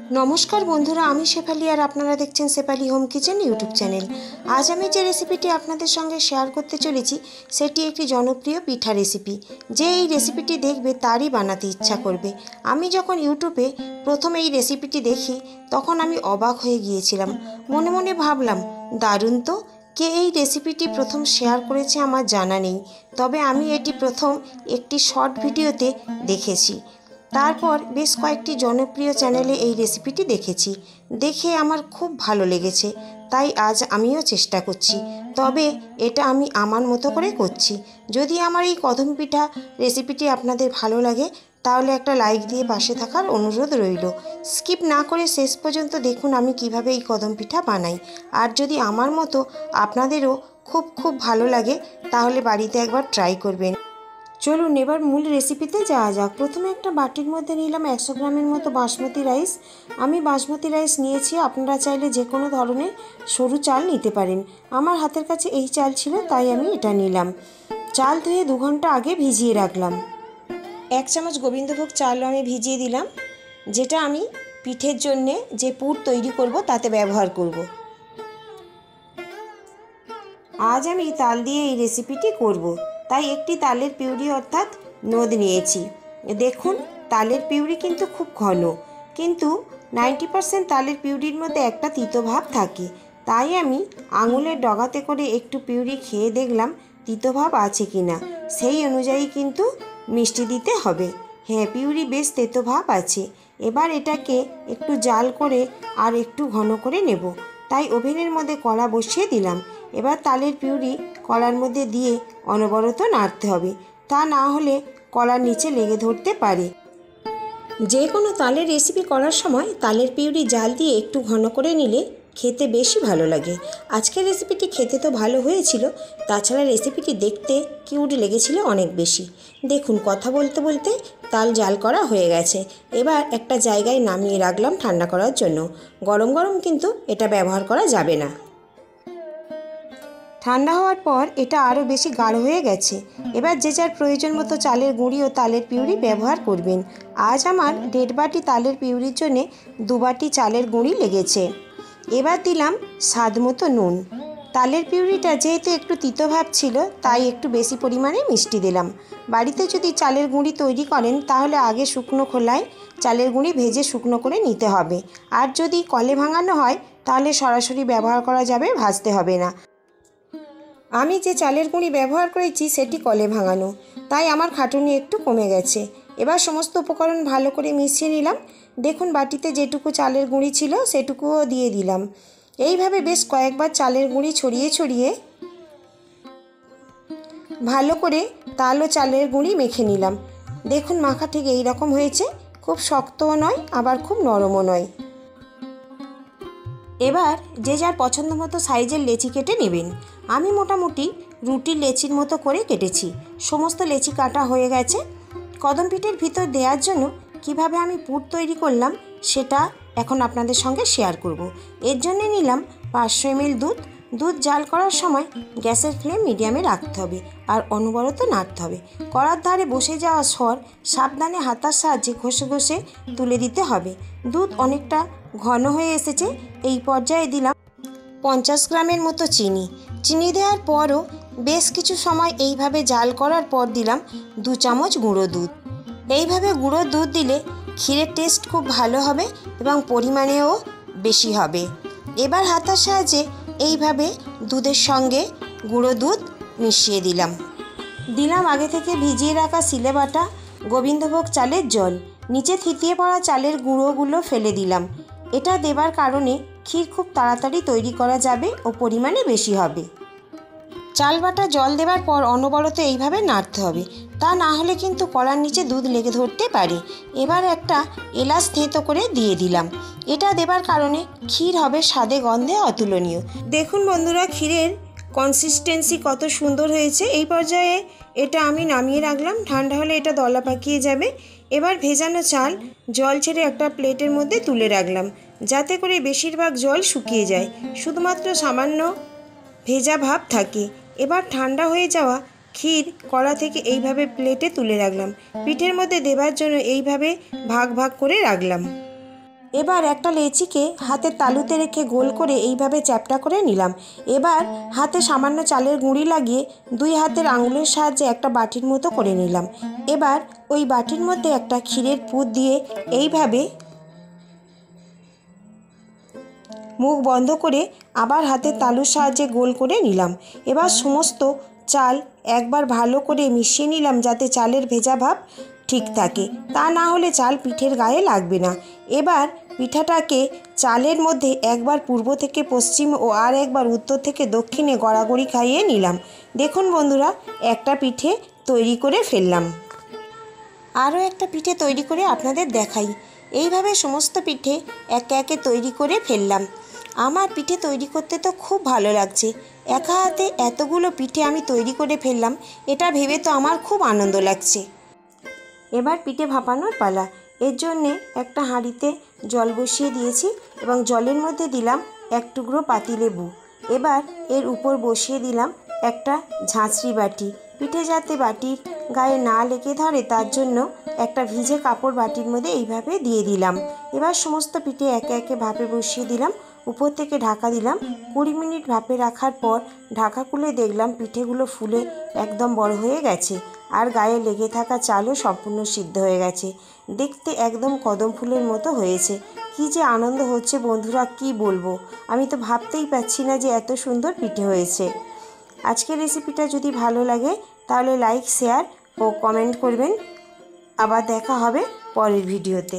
नमस्कार बंधुरा आमी शेफाली और आपनारा देखছেন Shefali home kitchen YouTube channel. आज आमी जे रेसिपिटी आपनादेर संगे शेयर करते चलेछि सेटी एकटी जनप्रिय पिठा रेसिपि। जे এই रेसिपिटी देखबे तारই बानाते इच्छा करबे। आमी जखन यूट्यूबे प्रथम এই रेसिपिटी देखी तखन आमी अबाक हये गियेछिलाम। मने मने भाबलाम दारुण तो, के এই रेसिपिटी प्रथम शेयर करेছে आमार जाना नेই, तबे आमी एटी प्रथम एकटी शर्ट भिडियोते देखेछि। तारपर बेश कयेकटी जनप्रिय चैनेले এই रेसिपिटी देखेছি, देखे आमार खूब भालो लेगेছে, ताई आज आमिও चेष्टा करছি। तबे এটা আমি আমার মতো করে করছি। যদি আমার এই কদম পিঠা রেসিপিটি আপনাদের ভালো লাগে তাহলে একটা লাইক দিয়ে পাশে থাকার অনুরোধ রইল। স্কিপ না করে শেষ পর্যন্ত দেখুন আমি কিভাবে এই কদম পিঠা বানাই। আর যদি আমার মতো আপনাদেরও খুব ভালো লাগে তাহলে বাড়িতে একবার ট্রাই করবেন। চলুন এবার মূল রেসিপিতে যাওয়া যাক। প্রথমে একটা বাটির মধ্যে নিলাম 100 গ্রামের মতো বাসমতি রাইস। আমি বাসমতি রাইস নিয়েছি, আপনারা চাইলে যে কোনো ধরনের সরু চাল নিতে পারেন। আমার হাতের কাছে এই চাল ছিল তাই আমি এটা নিলাম। চাল ধুয়ে 2 ঘন্টা আগে ভিজিয়ে রাখলাম। 1 চামচ গোবিন্দভোগ চালও আমি ভিজিয়ে দিলাম, যেটা আমি পিঠের জন্য যে পুর তৈরি করব তাতে ব্যবহার করব। আজ আমি তাল দিয়ে এই রেসিপিটি করব, তাই একটি তালের পিউরি অর্থাৎ নদ নিয়েছি। দেখুন তালের পিউরি কিন্তু খুব ঘন, কিন্তু 90% তালের পিউরির মধ্যে একটা তিতো ভাব থাকে। তাই আমি আঙুলের ডগাতে করে একটু পিউরি খেয়ে দেখলাম তিতো ভাব আছে কিনা, সেই অনুযায়ী কিন্তু মিষ্টি দিতে হবে। হ্যাঁ, পিউরি বেশ তেতো ভাব আছে। এবার এটাকে একটু জাল করে আর একটু ঘন করে নেব, তাই ওভেনের মধ্যে কড়া বসিয়ে দিলাম। এবার তালের পিউরি কড়ার মধ্যে দিয়ে অনবরত নাড়তে হবে, তা না হলে কড়ার নিচে লেগে ধরতে পারে। যে কোনো তালের রেসিপি করার সময় তালের পিউরি জাল দিয়ে একটু ঘন করে নিলে খেতে বেশি ভালো লাগে। আজকের রেসিপিটি খেতে তো ভালো হয়েছিল, তাছাড়া রেসিপিটি দেখতে কিউট লেগেছিল অনেক বেশি। দেখুন কথা বলতে বলতে তাল জাল করা হয়ে গেছে। এবার একটা জায়গায় নামিয়ে রাখলাম ঠান্ডা করার জন্য। গরম গরম কিন্তু এটা ব্যবহার করা যাবে না। ঠান্ডা হওয়ার পর এটা আরও বেশি গাঢ় হয়ে গেছে। এবার যে যার প্রয়োজন মতো চালের গুঁড়ি ও তালের পিউরি ব্যবহার করবেন। আজ আমার 1.5 বাটি তালের পিউরির জন্যে 2 বাটি চালের গুঁড়ি লেগেছে। এবার দিলাম স্বাদ মতো নুন। তালের পিউরিটা যেহেতু একটু তিতো ভাব ছিল তাই একটু বেশি পরিমাণে মিষ্টি দিলাম। বাড়িতে যদি চালের গুঁড়ি তৈরি করেন তাহলে আগে শুকনো খোলায় চালের গুঁড়ি ভেজে শুকনো করে নিতে হবে। আর যদি কলে ভাঙানো হয় তাহলে সরাসরি ব্যবহার করা যাবে, ভাজতে হবে না। আমি যে চালের গুঁড়ি ব্যবহার করেছি সেটি কলে ভাঙানো, তাই আমার খাটুনি একটু কমে গেছে। এবার সমস্ত উপকরণ ভালো করে মিশিয়ে নিলাম। দেখুন বাটিতে যেটুকু চালের গুঁড়ি ছিল সেটুকুও দিয়ে দিলাম। এইভাবে বেশ কয়েকবার চালের গুঁড়ি ছড়িয়ে ছড়িয়ে ভালো করে তাল ও চালের গুঁড়ি মেখে নিলাম। দেখুন মাখা ঠিক এই রকম হয়েছে, খুব শক্তও নয় আবার খুব নরমও নয়। এবার যে যার পছন্দ মতো সাইজের লেচি কেটে নেবেন। আমি মোটামুটি রুটির লেচির মতো করে কেটেছি। সমস্ত লেচি কাটা হয়ে গেছে। কদম পিঠের ভিতর দেওয়ার জন্য কিভাবে আমি পুর তৈরি করলাম সেটা এখন আপনাদের সঙ্গে শেয়ার করব। এর জন্য নিলাম 500 ml দুধ। দুধ জাল করার সময় গ্যাসের ফ্লেম মিডিয়ামে রাখতে হবে আর অনবরত নাড়তে হবে। কড়ার ধারে বসে যাওয়া সর সাবধানে হাতার সাহায্যে ঘষে ঘষে তুলে দিতে হবে। দুধ অনেকটা ঘন হয়ে এসেছে। এই পর্যায়ে দিলাম 50 গ্রামের মতো চিনি। চিনি দেওয়ার পরও বেশ কিছু সময় এইভাবে জাল করার পর দিলাম 2 চামচ গুঁড়ো দুধ। এইভাবে গুঁড়ো দুধ দিলে ক্ষীরের টেস্ট খুব ভালো হবে এবং পরিমাণেও বেশি হবে। এবার হাতার সাহায্যে এইভাবে দুধের সঙ্গে গুঁড়ো দুধ মিশিয়ে দিলাম আগে থেকে ভিজিয়ে রাখা সিলে বাটা গোবিন্দভোগ চালের জল। নিচে থিতিয়ে পড়া চালের গুঁড়োগুলো ফেলে দিলাম। এটা দেবার কারণে ক্ষীর খুব তাড়াতাড়ি তৈরি করা যাবে ও পরিমাণে বেশি হবে। চাল বাটা জল দেওয়ার পর অনবরত এইভাবে নাড়তে হবে, তা না হলে কিন্তু কড়ার নিচে দুধ লেগে ধরতে পারে। এবার একটা এলাচ থেঁতো করে দিয়ে দিলাম। এটা দেবার কারণে ক্ষীর হবে স্বাদে গন্ধে অতুলনীয়। দেখুন বন্ধুরা ক্ষীরের কনসিস্টেন্সি কত সুন্দর হয়েছে। এই পর্যায়ে এটা আমি নামিয়ে রাখলাম, ঠান্ডা হলে এটা দলা পাকিয়ে যাবে। এবার ভেজানো চাল জল ছেড়ে একটা প্লেটের মধ্যে তুলে রাখলাম, যাতে করে বেশিরভাগ জল শুকিয়ে যায়, শুধুমাত্র সামান্য ভেজা ভাব থাকে। এবার ঠান্ডা হয়ে যাওয়া ক্ষীর কড়া থেকে এইভাবে প্লেটে তুলে রাখলাম। পিঠের মধ্যে দেবার জন্য এইভাবে ভাগ ভাগ করে রাখলাম। এবার একটা লেচিকে হাতের তালুতে রেখে গোল করে এইভাবে চ্যাপ্টা করে নিলাম। এবার হাতে সামান্য চালের গুঁড়ি লাগিয়ে 2 হাতের আঙুলের সাহায্যে একটা বাটির মতো করে নিলাম। এবার ওই বাটির মধ্যে একটা ক্ষীরের পুর দিয়ে এইভাবে মুখ বন্ধ করে আবার হাতের তালুর সাহায্যে গোল করে নিলাম। এবার সমস্ত চাল একবার ভালো করে মিশিয়ে নিলাম যাতে চালের ভেজা ভাব ঠিক থাকে, তা না হলে চাল পিঠের গায়ে লাগবে না। এবার পিঠাটাকে চালের মধ্যে একবার পূর্ব থেকে পশ্চিম ও আর একবার উত্তর থেকে দক্ষিণে গড়াগড়ি খাইয়ে নিলাম। দেখুন বন্ধুরা, একটা পিঠে তৈরি করে ফেললাম। আরও একটা পিঠে তৈরি করে আপনাদের দেখাই। এইভাবে সমস্ত পিঠে একে একে তৈরি করে ফেললাম। আমার পিঠে তৈরি করতে তো খুব ভালো লাগছে। একা হাতে এতগুলো পিঠে আমি তৈরি করে ফেললাম, এটা ভেবে তো আমার খুব আনন্দ লাগছে। এবার পিঠে ভাপানোর পালা। এর জন্যে একটা হাঁড়িতে জল বসিয়ে দিয়েছি এবং জলের মধ্যে দিলাম 1 টুকরো পাতিলেবু। এবার এর উপর বসিয়ে দিলাম একটা ঝাঁঝরি বাটি। পিঠে যাতে বাটির গায়ে না লেগে ধরে তার জন্য একটা ভিজে কাপড় বাটির মধ্যে এইভাবে দিয়ে দিলাম। এবার সমস্ত পিঠে একে একে ভাপে বসিয়ে দিলাম। উপর থেকে ঢাকা দিলাম। 20 মিনিট ভাপে রাখার পর ঢাকা খুলে দেখলাম পিঠেগুলো ফুলে একদম বড় হয়ে গেছে আর গায়ে লেগে থাকা চালও সম্পূর্ণ সিদ্ধ হয়ে গেছে। দেখতে একদম কদম ফুলের মতো হয়েছে। কি যে আনন্দ হচ্ছে বন্ধুরা, কি বলবো, আমি তো ভাবতেই পারছি না যে এত সুন্দর পিঠে হয়েছে। আজকের রেসিপিটা যদি ভালো লাগে তাহলে লাইক, শেয়ার ও কমেন্ট করবেন। আবার দেখা হবে পরের ভিডিওতে।